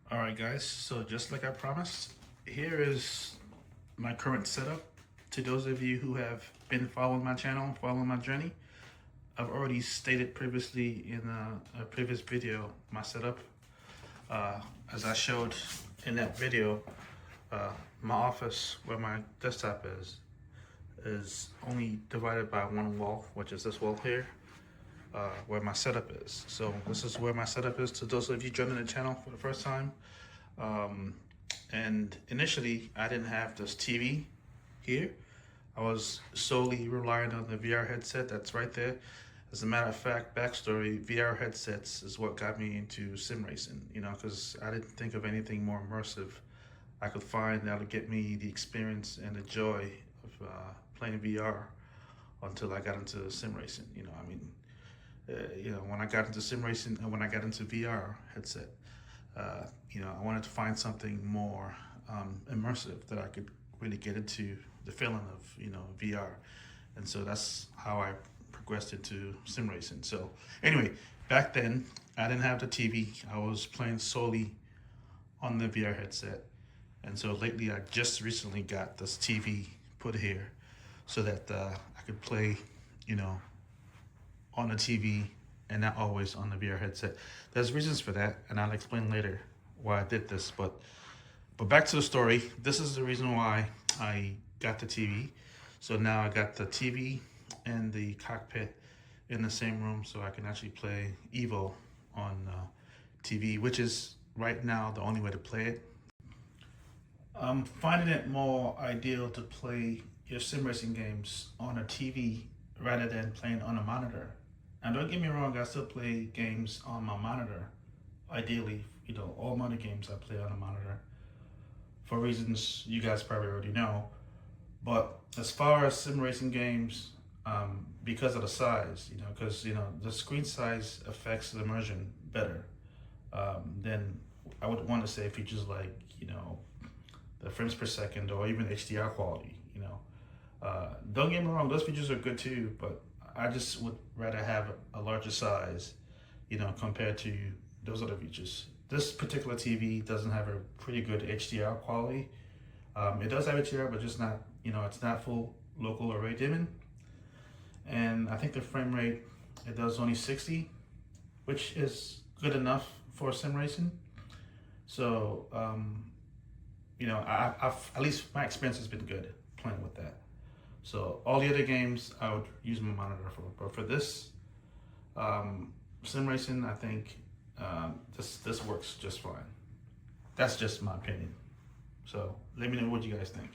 All right, guys, so just like I promised, here is my current setup. To those of you who have been following my channel, following my journey, I've already stated previously in a previous video my setup. As I showed in that video, my office where my desktop is only divided by one wall, which is this wall here, where my setup is. So this is where my setup is to those of you joining the channel for the first time. And initially I didn't have this TV here. I was solely relying on the VR headset that's right there. As a matter of fact, backstory, VR headsets is what got me into sim racing, because I didn't think of anything more immersive I could find that would get me the experience and the joy of playing VR until I got into sim racing. When I got into sim racing and when I got into VR headset, I wanted to find something more immersive that I could really get into the feeling of VR. And so that's how I progressed into sim racing. So anyway, back then I didn't have the TV. I was playing solely on the VR headset. And so lately I just recently got this TV put here so that I could play, on the TV and not always on the VR headset. There's reasons for that, and I'll explain later why I did this. But back to the story. This is the reason why I got the TV. So now I got the TV and the cockpit in the same room, so I can actually play Evo on TV, which is right now the only way to play it. I'm finding it more ideal to play your sim racing games on a TV rather than playing on a monitor. And don't get me wrong, I still play games on my monitor. Ideally, all my other games I play on a monitor for reasons you guys probably already know. But as far as sim racing games, because of the size, because the screen size affects the immersion better than I would want to say features like the frames per second or even HDR quality. Don't get me wrong, those features are good too, but I just would rather have a larger size, compared to those other features. This particular TV doesn't have a pretty good HDR quality. It does have HDR, but just not, it's not full local array dimming. And I think the frame rate, it does only 60, which is good enough for sim racing. So, I've at least my experience has been good playing with that. So all the other games I would use my monitor for, but for this sim racing, I think this works just fine. That's just my opinion. So let me know what you guys think.